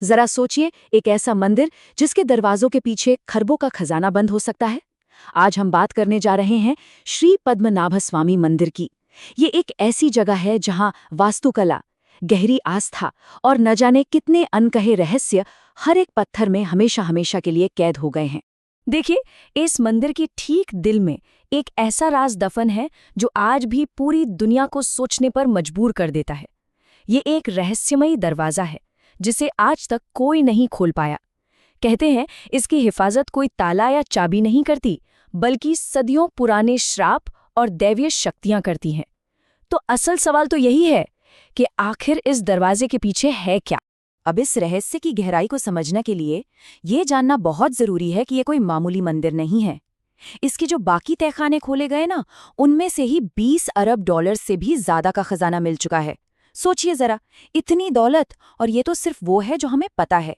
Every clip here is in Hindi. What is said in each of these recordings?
जरा सोचिए, एक ऐसा मंदिर जिसके दरवाजों के पीछे खरबों का खजाना बंद हो सकता है। आज हम बात करने जा रहे हैं श्री पद्मनाभ स्वामी मंदिर की। ये एक ऐसी जगह है जहां वास्तुकला, गहरी आस्था और न जाने कितने अनकहे रहस्य हर एक पत्थर में हमेशा हमेशा के लिए कैद हो गए हैं। देखिए, इस मंदिर के ठीक दिल में एक ऐसा राज दफन है जो आज भी पूरी दुनिया को सोचने पर मजबूर कर देता है। ये एक रहस्यमयी दरवाजा है जिसे आज तक कोई नहीं खोल पाया। कहते हैं इसकी हिफाजत कोई ताला या चाबी नहीं करती, बल्कि सदियों पुराने श्राप और दैवीय शक्तियां करती हैं। तो असल सवाल तो यही है कि आखिर इस दरवाजे के पीछे है क्या। अब इस रहस्य की गहराई को समझने के लिए ये जानना बहुत जरूरी है कि ये कोई मामूली मंदिर नहीं है। इसके जो बाकी तहखाने खोले गए ना, उनमें से ही 20 अरब डॉलर से भी ज्यादा का खजाना मिल चुका है। सोचिए जरा, इतनी दौलत, और ये तो सिर्फ वो है जो हमें पता है।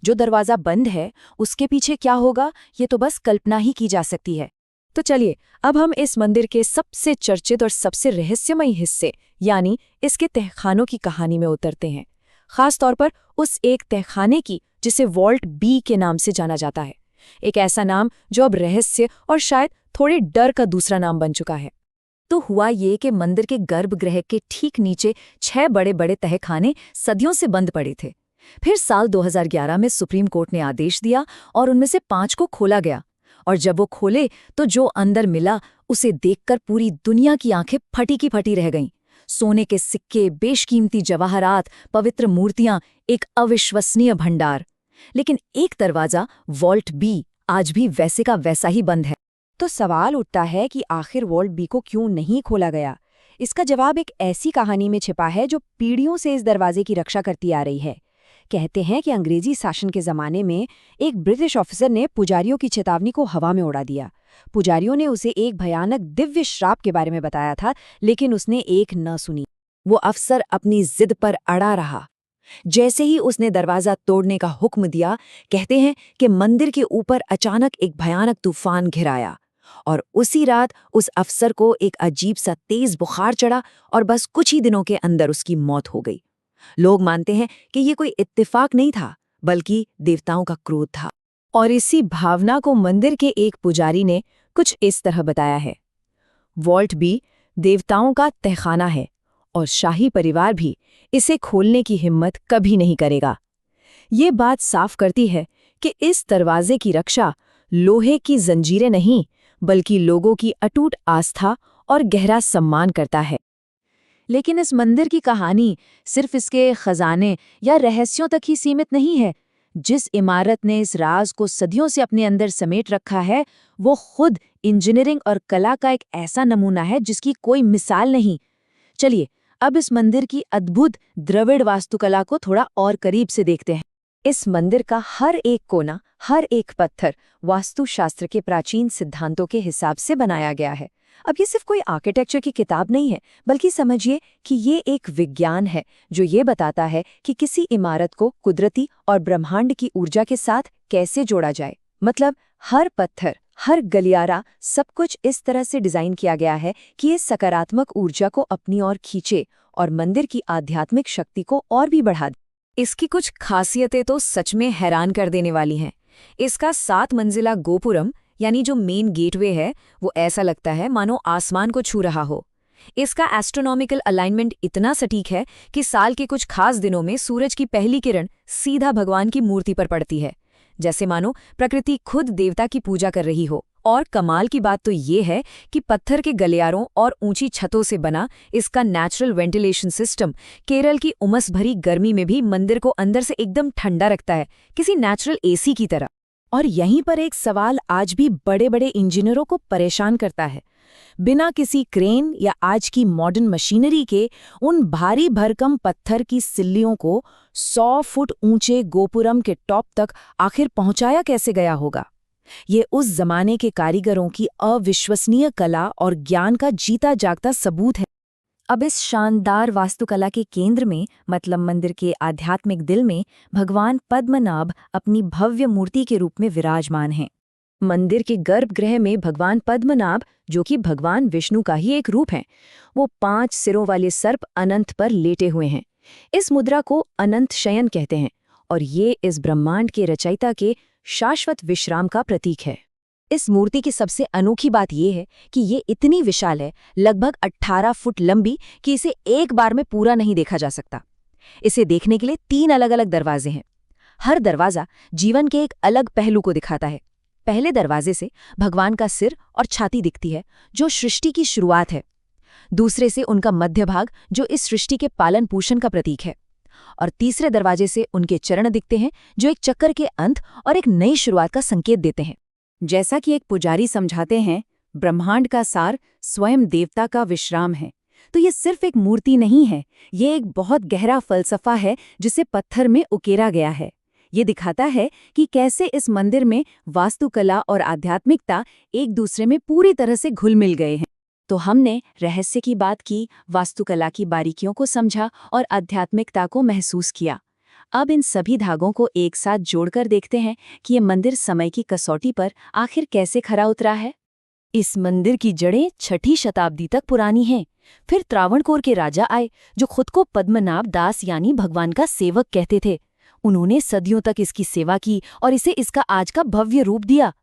जो दरवाजा बंद है उसके पीछे क्या होगा, ये तो बस कल्पना ही की जा सकती है। तो चलिए, अब हम इस मंदिर के सबसे चर्चित और सबसे रहस्यमयी हिस्से यानी इसके तहखानों की कहानी में उतरते हैं। खास तौर पर उस एक तहखाने की जिसे वॉल्ट बी के नाम से जाना जाता है। एक ऐसा नाम जो अब रहस्य और शायद थोड़े डर का दूसरा नाम बन चुका है। तो हुआ ये कि मंदिर के गर्भगृह के ठीक नीचे 6 बड़े बड़े तहखाने सदियों से बंद पड़े थे। फिर साल 2011 में सुप्रीम कोर्ट ने आदेश दिया और उनमें से 5 को खोला गया। और जब वो खोले तो जो अंदर मिला उसे देखकर पूरी दुनिया की आंखें फटी की फटी रह गईं। सोने के सिक्के, बेशकीमती जवाहरात, पवित्र मूर्तियां, एक अविश्वसनीय भंडार। लेकिन एक दरवाजा, वॉल्ट बी, आज भी वैसे का वैसा ही बंद है। तो सवाल उठता है कि आखिर वॉल्ट बी को क्यों नहीं खोला गया। इसका जवाब एक ऐसी कहानी में छिपा है जो पीढ़ियों से इस दरवाजे की रक्षा करती आ रही है। कहते हैं कि अंग्रेजी शासन के जमाने में एक ब्रिटिश ऑफिसर ने पुजारियों की चेतावनी को हवा में उड़ा दिया। पुजारियों ने उसे एक भयानक दिव्य श्राप के बारे में बताया था, लेकिन उसने एक न सुनी। वो अफसर अपनी जिद पर अड़ा रहा। जैसे ही उसने दरवाजा तोड़ने का हुक्म दिया, कहते हैं कि मंदिर के ऊपर अचानक एक भयानक तूफान घिर आया और उसी रात उस अफसर को एक अजीब सा तेज बुखार चढ़ा और बस कुछ ही दिनों के अंदर उसकी मौत हो गई। लोग मानते हैं कि ये कोई इत्तेफाक नहीं था, बल्कि देवताओं का क्रोध था। और इसी भावना को मंदिर के एक पुजारी ने कुछ इस तरह बताया है। वॉल्ट बी देवताओं का तहखाना है और शाही परिवार भी इसे खोलने की हिम्मत कभी नहीं करेगा। ये बात साफ करती है कि इस दरवाजे की रक्षा लोहे की जंजीरें नहीं, बल्कि लोगों की अटूट आस्था और गहरा सम्मान करता है। लेकिन इस मंदिर की कहानी सिर्फ इसके खजाने या रहस्यों तक ही सीमित नहीं है। जिस इमारत ने इस राज को सदियों से अपने अंदर समेट रखा है, वो खुद इंजीनियरिंग और कला का एक ऐसा नमूना है जिसकी कोई मिसाल नहीं। चलिए, अब इस मंदिर की अद्भुत द्रविड़ वास्तुकला को थोड़ा और करीब से देखते हैं। इस मंदिर का हर एक कोना, हर एक पत्थर वास्तुशास्त्र के प्राचीन सिद्धांतों के हिसाब से बनाया गया है। अब ये सिर्फ कोई आर्किटेक्चर की किताब नहीं है, बल्कि समझिए कि ये एक विज्ञान है जो ये बताता है कि किसी इमारत को कुदरती और ब्रह्मांड की ऊर्जा के साथ कैसे जोड़ा जाए। मतलब हर पत्थर, हर गलियारा, सब कुछ इस तरह से डिजाइन किया गया है कि ये सकारात्मक ऊर्जा को अपनी ओर खींचे और मंदिर की आध्यात्मिक शक्ति को और भी बढ़ा दे। इसकी कुछ खासियतें तो सच में हैरान कर देने वाली हैं। इसका 7 मंजिला गोपुरम यानी जो मेन गेटवे है, वो ऐसा लगता है मानो आसमान को छू रहा हो। इसका एस्ट्रोनॉमिकल अलाइनमेंट इतना सटीक है कि साल के कुछ खास दिनों में सूरज की पहली किरण सीधा भगवान की मूर्ति पर पड़ती है, जैसे मानो प्रकृति खुद देवता की पूजा कर रही हो। और कमाल की बात तो ये है कि पत्थर के गलियारों और ऊंची छतों से बना इसका नेचुरल वेंटिलेशन सिस्टम केरल की उमस भरी गर्मी में भी मंदिर को अंदर से एकदम ठंडा रखता है, किसी नेचुरल एसी की तरह। और यहीं पर एक सवाल आज भी बड़े बड़े इंजीनियरों को परेशान करता है। बिना किसी क्रेन या आज की मॉडर्न मशीनरी के उन भारी भरकम पत्थर की सिल्लियों को 100 फुट ऊंचे गोपुरम के टॉप तक आखिर पहुंचाया कैसे गया होगा। ये उस जमाने के कारीगरों की अविश्वसनीय कला और ज्ञान का जीता जागता सबूत है। अब इस शानदार वास्तुकला के केंद्र में, मतलब मंदिर के आध्यात्मिक दिल में, भगवान पद्मनाभ अपनी भव्य मूर्ति के रूप में विराजमान हैं। मंदिर के गर्भगृह में भगवान पद्मनाभ, जो कि भगवान विष्णु का ही एक रूप हैं, वो 5 सिरों वाले सर्प अनंत पर लेटे हुए हैं। इस मुद्रा को अनंत शयन कहते हैं और ये इस ब्रह्मांड के रचयिता के शाश्वत विश्राम का प्रतीक है। इस मूर्ति की सबसे अनोखी बात यह है कि ये इतनी विशाल है, लगभग 18 फुट लंबी, कि इसे एक बार में पूरा नहीं देखा जा सकता। इसे देखने के लिए 3 अलग-अलग दरवाजे हैं। हर दरवाजा जीवन के एक अलग पहलू को दिखाता है। पहले दरवाजे से भगवान का सिर और छाती दिखती है, जो सृष्टि की शुरुआत है। दूसरे से उनका मध्य भाग, जो इस सृष्टि के पालन पोषण का प्रतीक है। और तीसरे दरवाजे से उनके चरण दिखते हैं, जो एक चक्कर के अंत और एक नई शुरुआत का संकेत देते हैं। जैसा कि एक पुजारी समझाते हैं, ब्रह्मांड का सार स्वयं देवता का विश्राम है। तो ये सिर्फ एक मूर्ति नहीं है, ये एक बहुत गहरा फलसफा है जिसे पत्थर में उकेरा गया है। ये दिखाता है कि कैसे इस मंदिर में वास्तुकला और आध्यात्मिकता एक दूसरे में पूरी तरह से घुल मिल गए हैं। तो हमने रहस्य की बात की, वास्तुकला की बारीकियों को समझा और आध्यात्मिकता को महसूस किया। अब इन सभी धागों को एक साथ जोड़कर देखते हैं कि ये मंदिर समय की कसौटी पर आखिर कैसे खरा उतरा है। इस मंदिर की जड़ें 6ठी शताब्दी तक पुरानी हैं। फिर त्रावणकोर के राजा आए, जो खुद को पद्मनाभ दास यानी भगवान का सेवक कहते थे। उन्होंने सदियों तक इसकी सेवा की और इसे इसका आज का भव्य रूप दिया।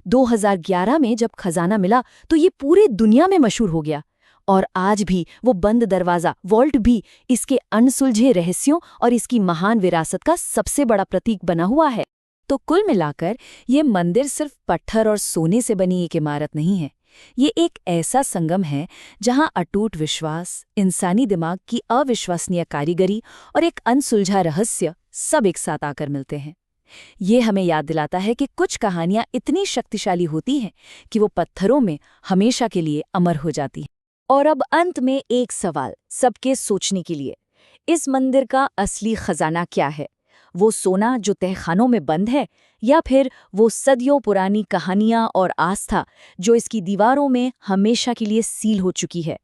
2011 में जब खजाना मिला तो ये पूरी दुनिया में मशहूर हो गया। और आज भी वो बंद दरवाज़ा, वॉल्ट भी इसके अनसुलझे रहस्यों और इसकी महान विरासत का सबसे बड़ा प्रतीक बना हुआ है। तो कुल मिलाकर ये मंदिर सिर्फ पत्थर और सोने से बनी एक इमारत नहीं है। ये एक ऐसा संगम है जहां अटूट विश्वास, इंसानी दिमाग की अविश्वसनीय कारीगरी और एक अनसुलझा रहस्य सब एक साथ आकर मिलते हैं। ये हमें याद दिलाता है कि कुछ कहानियां इतनी शक्तिशाली होती हैं कि वो पत्थरों में हमेशा के लिए अमर हो जाती हैं। और अब अंत में एक सवाल सबके सोचने के लिए, इस मंदिर का असली खजाना क्या है? वो सोना जो तहखानों में बंद है, या फिर वो सदियों पुरानी कहानियां और आस्था जो इसकी दीवारों में हमेशा के लिए सील हो चुकी है?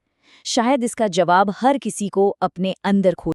शायद इसका जवाब हर किसी को अपने अंदर खो